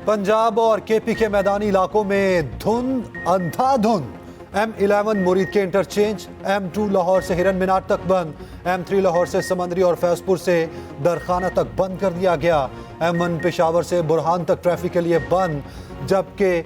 पंजाब और केपी के मैदानी इलाकों में धुंध अंधाधुंध। M11 मुरीद के इंटरचेंज, M2 लाहौर से हिरन मीनार तक बंद, M3 लाहौर से समंदरी और फैजपुर से दरखाना तक बंद कर दिया गया। M1 पेशावर से बुरहान तक ट्रैफिक के लिए बंद, जबकि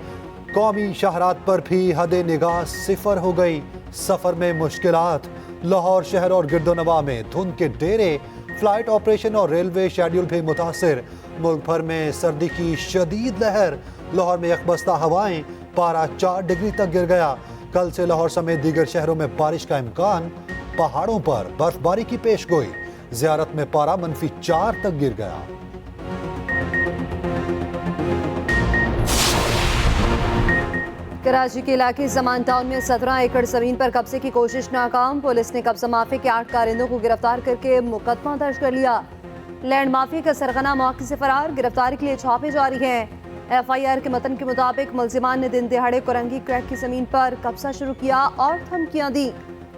कौमी शाहरात पर भी हद निगाह सिफर हो गई। सफर में मुश्किलात। लाहौर शहर और गिरदोनवा में धुंध के डेरे, फ्लाइट ऑपरेशन और रेलवे शेड्यूल भी मुतासिर। मुल्क भर में सर्दी की शदीद लहर। लाहौर में यकबस्ता हवाएं, पारा 4 डिग्री तक गिर गया। कल से लाहौर समेत दीगर शहरों में बारिश का इम्कान। पहाड़ों पर बर्फबारी की पेशगोई। ज़ियारत में पारा -4 तक गिर गया। कराची के इलाके जमान टाउन में 17 एकड़ जमीन पर कब्जे की कोशिश नाकाम। पुलिस ने कब्जा माफी के 8 कारिंदों को गिरफ्तार करके मुकदमा दर्ज कर लिया। लैंड माफी का सरगना मौके से फरार। गिरफ्तारी के लिए छापे जारी हैं। FIR के मतन के मुताबिक मुल्जिमान ने दिन दिहाड़े कोरंगी क्रैक की जमीन पर कब्जा शुरू किया और धमकियां दी।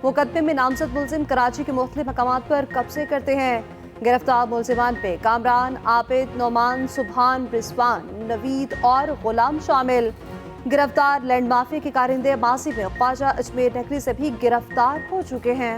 मुकदमे में नामजद मुल्जिम कराची के मुख्तलिफ मकामात पर कब्जे करते हैं। गिरफ्तार मुल्जिमान पे कामरान, आबिद, नोमान, सुबहान, रिजवान, नवीद और गुलाम शामिल। गिरफ्तार लैंड माफिया के कारिंदे माजी में ख्वाजा अजमेर नगरी से भी गिरफ्तार हो चुके हैं।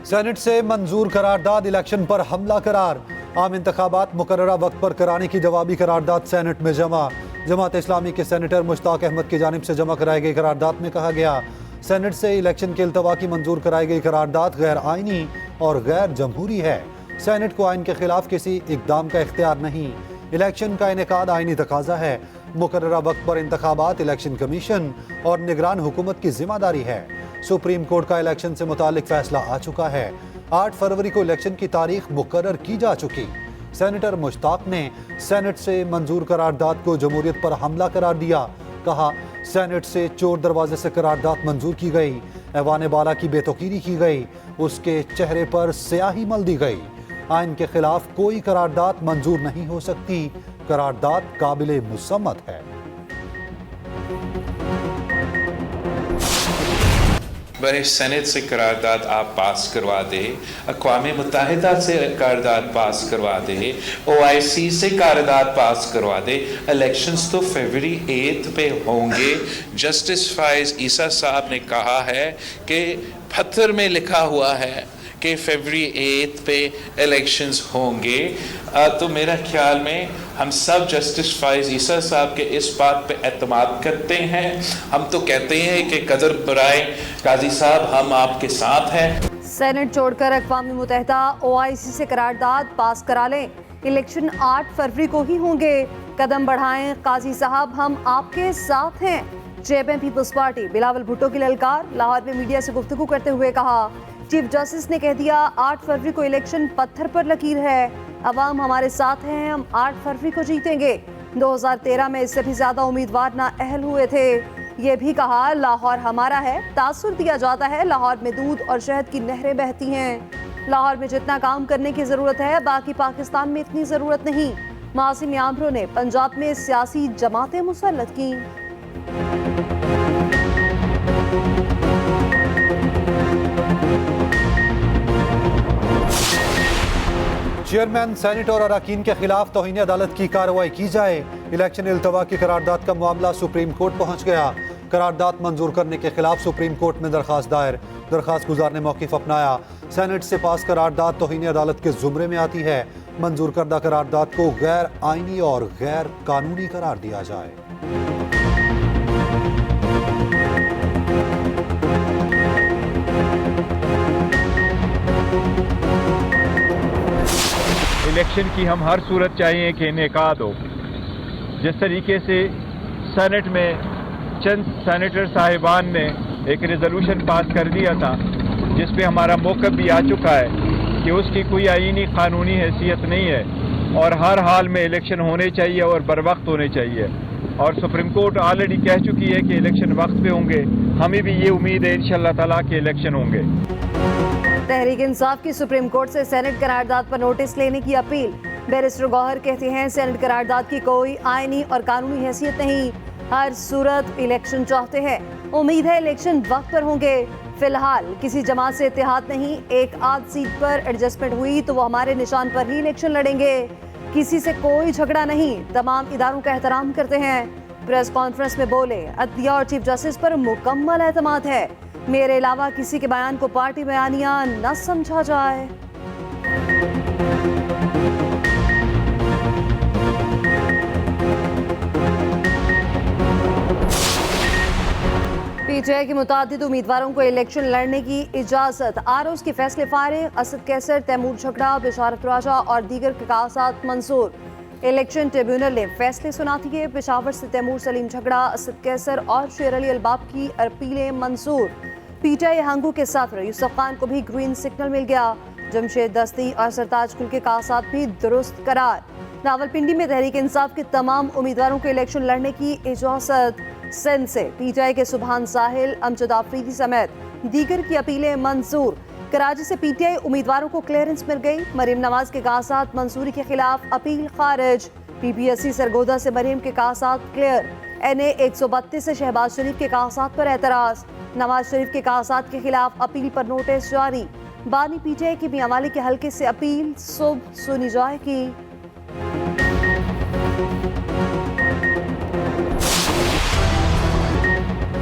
सेनेट से मंजूर करारदाद, इलेक्शन पर हमला करार। आम इंतखाबात मुकर्ररा वक्त पर कराने की जवाबी करारदाद सेनेट में जमा। जमात इस्लामी के सेनेटर मुश्ताक अहमद की जानिब से जमा कराई गई करारदाद में कहा गया, सेनेट से इलेक्शन के इल्तवा की मंजूर कराई गई करारदाद गैर आइनी और गैर जमहूरी है। सेनेट को आइन के खिलाफ किसी इकदाम का इख्तियार नहीं। इलेक्शन का इनेकाद आइनी तकाजा है। मुकर्ररा वक्त पर इंतखाबात इलेक्शन कमीशन और निगरान हुकूमत की जिम्मेदारी है। सुप्रीम कोर्ट का इलेक्शन से मुतालिक फैसला आ चुका है। 8 फरवरी को इलेक्शन की तारीख मुकर्रर की जा चुकी। सेनेटर मुश्ताक ने सेनेट से मंजूर करारदाद को जमहूरियत पर हमला करार दिया। कहा, सेनेट से चोर दरवाजे से करारदाद मंजूर की गई। ऐवान बाला की बेतौकीरी की गई। उसके चेहरे पर स्याही मल दी गई। आइन के खिलाफ कोई करारदाद मंजूर नहीं हो सकती। करारदाद काबिले मुसम्मत है। बरे सेनेट से करारदाद आप पास करवा दे, अक़वाम मुत्तहिदा से करारदाद पास करवा दे, OIC से करारदाद पास करवा दे। इलेक्शंस तो फरवरी 8 पे होंगे। जस्टिस फाइज ईसा साहब ने कहा है कि पत्थर में लिखा हुआ है कि फरवरी 8 पे इलेक्शंस होंगे। तो मेरा ख्याल में हम सब जस्टिस फाइज ईसा साहब के इस बात पे एतमाद करते हैं। हम तो कहते हैं कि कदर बराए काजी साहब, हम आपके साथ हैं। सेनेट छोड़कर अक़वाम मुत्तहिदा OIC से करारदाद पास करा लें। इलेक्शन 8 फरवरी को ही होंगे। कदम बढ़ाएं काजी साहब, हम आपके साथ हैं। JPM peoples party Bilawal Bhutto की ललकार। लाहौर में मीडिया से गुफ्तगू करते हुए कहा, चीफ जस्टिस ने कह दिया 8 फरवरी को इलेक्शन पत्थर पर लकीर है। अवाम हमारे साथ हैं, हम 8 फरवरी को जीतेंगे। 2013 में इससे भी ज्यादा उम्मीदवार नाअहल हुए थे। ये भी कहा, लाहौर हमारा है। तासुर दिया जाता है लाहौर में दूध और शहद की नहरें बहती हैं। लाहौर में जितना काम करने की जरूरत है, बाकी पाकिस्तान में इतनी जरूरत नहीं। मासिम यामरो ने पंजाब में सियासी जमातें मुसल्लत की। चेयरमैन सेनेट और अरकान के खिलाफ तौहीन अदालत की कार्रवाई की जाए। इलेक्शन इल्तवा की करारदाद का मामला सुप्रीम कोर्ट पहुंच गया। करारदाद मंजूर करने के खिलाफ सुप्रीम कोर्ट में दरखास्त दायर। दरखास्त गुजार ने मौक़िफ़ अपनाया। सेनेट से पास करारदाद तौहीन अदालत के जुमरे में आती है। मंजूर करदा करारदाद को गैर आइनी और गैर कानूनी करार दिया जाए। इलेक्शन की हम हर सूरत चाहिए कि इनेकाद हो। जिस तरीके से सेनेट में चंद सेनेटर साहिबान ने एक रेजोल्यूशन पास कर दिया था, जिस पे हमारा मौक़िफ़ भी आ चुका है कि उसकी कोई आईनी कानूनी हैसियत नहीं है और हर हाल में इलेक्शन होने चाहिए और बर वक्त होने चाहिए। और सुप्रीम कोर्ट ऑलरेडी कह चुकी है कि इलेक्शन वक्त पे होंगे। हमें भी ये उम्मीद है इंशाअल्लाह ताला के इलेक्शन होंगे। तहरीक इंसाफ की सुप्रीम कोर्ट से सेनेट करारदाद पर नोटिस लेने की अपील। बैरिस्टर गौहर कहते हैं, सेनेट करारदाद की कोई आईनी और कानूनी हैसियत नहीं। हर सूरत इलेक्शन चाहते हैं। उम्मीद है इलेक्शन वक्त पर होंगे। फिलहाल किसी जमात से इत्तेहाद नहीं, एक आध सीट पर एडजस्टमेंट हुई तो वो हमारे निशान पर ही इलेक्शन लड़ेंगे। किसी से कोई झगड़ा नहीं, तमाम इदारों का एहतराम करते हैं। प्रेस कॉन्फ्रेंस में बोले, अदलिया और चीफ जस्टिस पर मुकम्मल एतमाद है। मेरे अलावा किसी के बयान को पार्टी बयानिया न समझा जाए। पीटीआई के मुतादिद उम्मीदवारों को इलेक्शन लड़ने की इजाजत। आरओस के फैसले फारिग, असद कैसर, तैमूर झगड़ा, बिशारत राजा और दीगर के कागजात मंजूर। इलेक्शन ट्रिब्यूनल ने फैसले सुना दिए। पेशावर से तैमूर सलीम झगड़ा, असद कैसर और शेर अली अलबाब की अपीलें मंजूर। पीटीआई हंगू के सदर यूसुफ खान को भी ग्रीन सिग्नल मिल गया। जमशेद दस्ती और सरताज कुल के कागजात भी दुरुस्त करार। रावलपिंडी में तहरीक इंसाफ के तमाम उम्मीदवारों को इलेक्शन लड़ने की इजाजत। सिंध से पीटीआई के सुभान साहिल, अमजद आफरीदी समेत दीगर की अपीलें मंजूर। कराची से पीटीआई उम्मीदवारों को क्लियरेंस मिल गई। मरीम नवाज के कागजात मंजूरी के खिलाफ अपील खारिज। पीपीएससी सरगोदा से मरीम के कागजात क्लियर। NA 132 से शहबाज शरीफ के कागजात पर एतराज। नवाज शरीफ के कागजात के खिलाफ अपील पर नोटिस जारी। बानी पीटीआई के मियांवाली के हल्के से अपील सुबह सुनी जाएगी।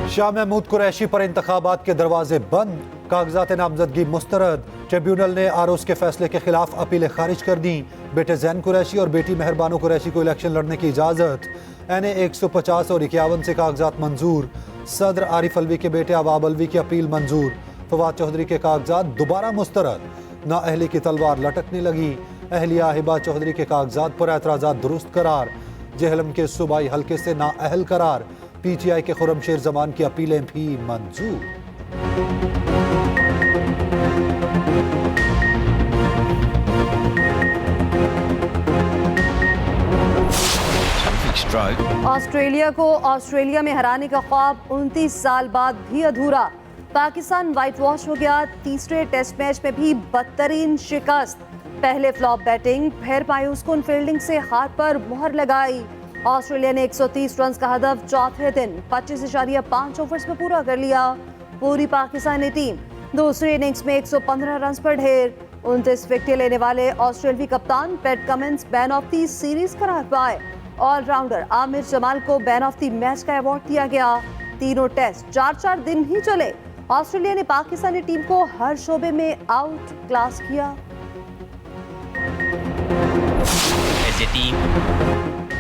शाह महमूद कुरैशी पर इंतखाबात के दरवाजे बंद, कागजात नामजदगी मुस्तरद। ट्रिब्यूनल ने आरओस के फैसले के खिलाफ अपीलें खारिज कर दी। बेटे जैन कुरैशी और बेटी मेहरबानो कुरैशी को इलेक्शन लड़ने की इजाज़त। NA 150 और 51 से कागजात मंजूर। सदर आरिफ अलवी के बेटे अवाब अलवी की अपील मंजूर। फवाद चौधरी के कागजात दोबारा मुस्तरद। नाअहली की तलवार लटकने लगी। अहलिया हिबा चौधरी के कागजात पर एतराज़ात दुरुस्त करार। जेहलम के सूबाई हल्के से नाअहल करार। पीटीआई के खुर्रमशेर जमान की अपीलें भी मंजूर। ऑस्ट्रेलिया को ऑस्ट्रेलिया में हराने का ख्वाब 29 साल बाद भी अधूरा। पाकिस्तान व्हाइट वॉश हो गया। तीसरे टेस्ट मैच में भी बदतरीन शिकस्त। पहले फ्लॉप बैटिंग, फिर मायूस कुन फील्डिंग से हार पर मुहर लगाई। ऑस्ट्रेलिया ने 130 रन का हदफ चौथे दिन 25.5 ओवर्स में पूरा कर लिया। पूरी पाकिस्तानी टीम दूसरी इनिंग्स में 115 रन पर ढेर। 29 विकेट लेने वाले ऑस्ट्रेलियावी कप्तान PAT Cummins man of the series करार पाए। ऑलराउंडर आमिर जमाल को मैन ऑफ द मैच का अवार्ड दिया गया। तीनों टेस्ट 4-4 दिन ही चले। ऑस्ट्रेलिया ने पाकिस्तानी टीम को हर शोबे में आउट क्लास किया।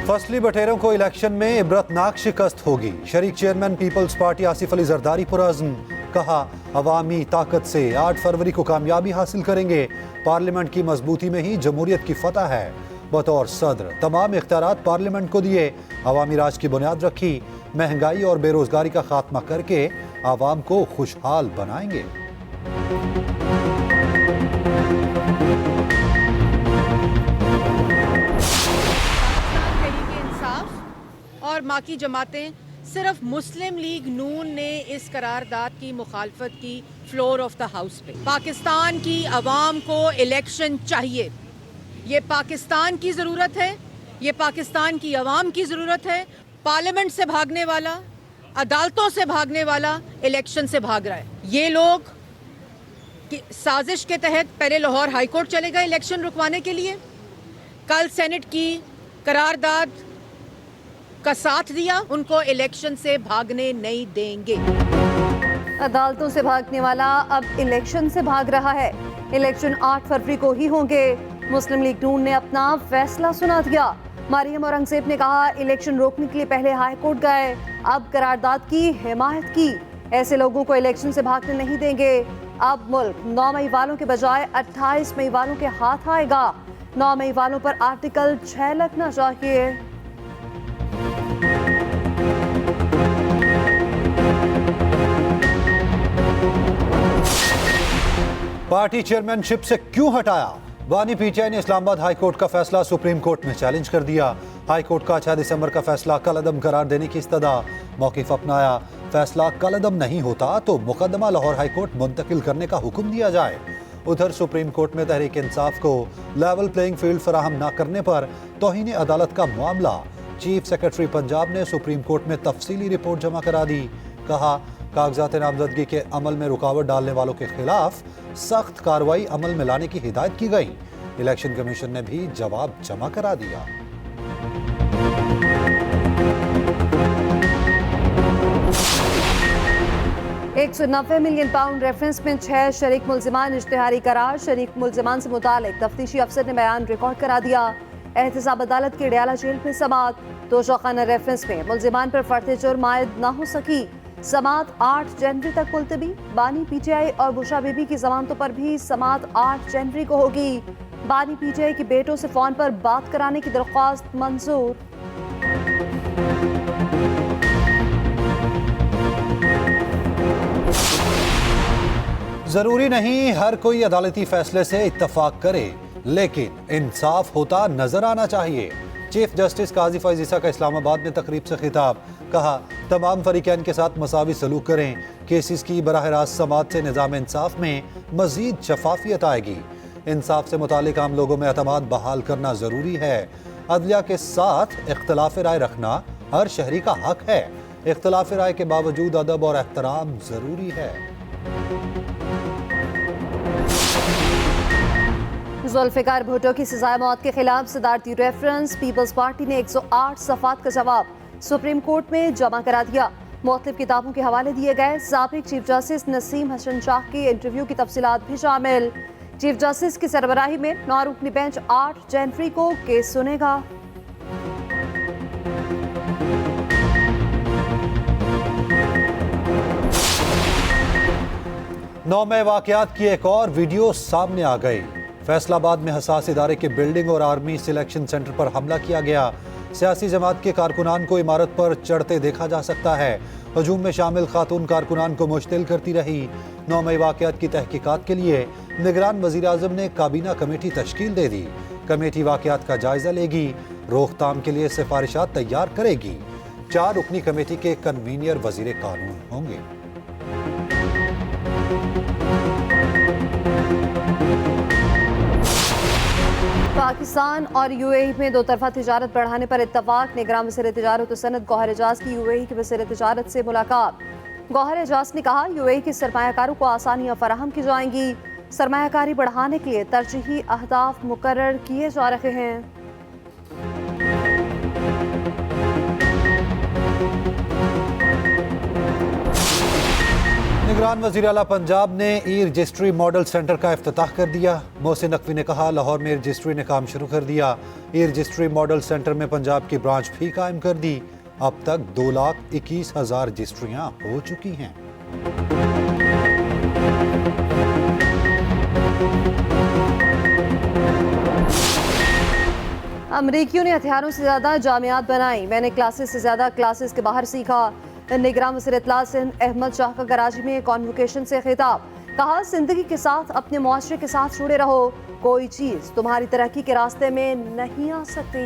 फसली बटेरों को इलेक्शन में इबरतनाक शिकस्त होगी। शरीक chairman peoples party Asif Ali Zardari पुरअज़्म, कहा अवामी ताकत से 8 फरवरी को कामयाबी हासिल करेंगे। पार्लियामेंट की मजबूती में ही जमहूरियत की फतह है। बतौर सदर तमाम इख्तियारात पार्लियामेंट को दिए। अवामी राज की बुनियाद रखी। महंगाई और बेरोजगारी का खात्मा करके आवाम को खुशहाल बनाएंगे। और बाकी जमातें, सिर्फ मुस्लिम लीग नून ने इस करारदाद की मुखालफत की फ्लोर ऑफ द हाउस पे। पाकिस्तान की अवाम को इलेक्शन चाहिए। ये पाकिस्तान की ज़रूरत है, ये पाकिस्तान की अवाम की ज़रूरत है। पार्लियामेंट से भागने वाला, अदालतों से भागने वाला इलेक्शन से भाग रहा है। ये लोग साजिश के तहत पहले लाहौर हाई कोर्ट चले गए इलेक्शन रुकवाने के लिए। कल सेनेट की करारदाद का साथ दिया। उनको इलेक्शन से भागने नहीं देंगे। अदालतों से भागने वाला अब इलेक्शन से भाग रहा है। इलेक्शन 8 फरवरी को ही होंगे। मुस्लिम लीग नून ने अपना फैसला सुना दिया। मरियम औरंगजेब ने कहा इलेक्शन रोकने के लिए पहले हाई कोर्ट गए, अब करारदाद की हिमायत की। ऐसे लोगों को इलेक्शन से भागने नहीं देंगे। अब मुल्क 9 मई वालों के बजाय 28 मई वालों के हाथ आएगा। 9 मई वालों पर आर्टिकल 6 लगना चाहिए। पार्टी चेयरमैनशिप से क्यों हटाया? बानी पीटीआई ने इस्लामाबाद हाई कोर्ट का फैसला सुप्रीम कोर्ट में चैलेंज कर दिया। हाई कोर्ट का 6 दिसंबर का फैसला कलअदम करार देने की इस्तदा। मौक़िफ़ अपनाया, फैसला कलअदम नहीं होता तो मुकदमा लाहौर हाई कोर्ट मुंतकिल करने का हुक्म दिया जाए। उधर सुप्रीम कोर्ट में तहरीक इंसाफ को लेवल प्लेइंग फील्ड फराहम न करने पर तौहीन अदालत का मामला। चीफ सेक्रेटरी पंजाब ने सुप्रीम कोर्ट में तफसीली रिपोर्ट जमा करा दी। कहा कागजात नामजदगी के अमल में रुकावट डालने वालों के खिलाफ सख्त कार्रवाई अमल में लाने की हिदायत की गई। इलेक्शन कमीशन ने भी जवाब जमा करा दिया। £190 मिलियन रेफरेंस में 6 शरीक मुल्जिमान इश्तिहारी करार। शरीक मुल्जिमान से मुतालिक तफ्तीशी अफसर ने बयान रिकॉर्ड करा दिया। एहतसाब अदालत की डयाला जेल में समात। तोशाखाना रेफरेंस में मुल्जिमान पर फर्द जुर्म आयद न हो सकी। समात 8 जनवरी तक मुलतवी। बानी PTI और बुशा बीबी की जमानतों पर भी समात 8 जनवरी को होगी। बानी PTI के बेटों से फोन पर बात कराने की दरख्वास्त मंजूर। जरूरी नहीं हर कोई अदालती फैसले से इत्तफाक करे, लेकिन इंसाफ होता नजर आना चाहिए। चीफ जस्टिस काजी फैज ईसा का इस्लामाबाद में तकरीब से खिताब। कहा, तमाम फरीकैन के साथ मसावी सलूक करें। केसेस की बराह रास्त समात से निज़ाम इंसाफ में मजीद शफाफियत आएगी। इंसाफ से मुतालिक आम लोगों में एतमाद बहाल करना जरूरी है। अदलिया के साथ इख्तलाफ राय रखना हर शहरी का हक है। इख्तलाफ राय के बावजूद अदब और एहतराम जरूरी है। जुल्फिकार भुट्टो की सजाए मौत के खिलाफ सदारती रेफरेंस। पीपल्स पार्टी ने 108 सफ़ात का जवाब सुप्रीम कोर्ट में जमा करा दिया। मुख्तलिफ किताबों के हवाले दिए गए। साबिक चीफ जस्टिस नसीम हसन शाह के इंटरव्यू की तफसीलात भी शामिल। चीफ जस्टिस की सरबराही में 9 रुकनी बेंच 8 जनवरी को केस सुनेगा। नौमे वाकयात की एक और वीडियो सामने आ गई। फैसलाबाद में हसास इदारे के बिल्डिंग और आर्मी सिलेक्शन सेंटर पर हमला किया गया। सियासी जमात के कारकुनान को इमारत पर चढ़ते देखा जा सकता है। हजूम में शामिल खातून कारकुनान को मुश्तिल करती रही। नौमे वाकयात की तहकीकात के लिए निगरान वजीर आजम ने काबीना कमेटी तश्कील दे दी। कमेटी वाकयात का जायजा लेगी, रोकथाम के लिए सिफारिशात तैयार करेगी। 4 रुकनी कमेटी के कन्वीनियर वजीर कानून होंगे। पाकिस्तान और UAE में दो तरफा तिजारत बढ़ाने पर इत्तफाक। निगरान वज़ीर तिजारत और सनत गौहर एजाज की UAE के वज़ीर तिजारत से मुलाकात। गौहर एजाज ने कहा, UAE के सरमायाकारों को आसानियां फराहम की जाएंगी। सरमायाकारी बढ़ाने के लिए तरजीही अहदाफ मुकर्रर किए जा रहे हैं। निगरान वज़ीर आला पंजाब ने ई रजिस्ट्री मॉडल सेंटर का इफ्तिताह कर दिया। मोहसिन नकवी ने कहा, लाहौर में रजिस्ट्री ने काम शुरू कर दिया। ई रजिस्ट्री मॉडल सेंटर में पंजाब की ब्रांच भी कायम कर दी। अब तक 2,21,000 रजिस्ट्रियां हो चुकी हैं। अमरीकियों ने हथियारों से ज्यादा जामियात बनाई। मैंने क्लासेस से ज्यादा क्लासेस के बाहर सीखा। निगरान वज़ीर इत्तला सिंध अहमद शाह का कराची में कॉन्वोकेशन से खिताब। कहा, जिंदगी के साथ अपने मुआशरे के साथ जुड़े रहो। कोई चीज तुम्हारी तरक्की के रास्ते में नहीं आ सकती।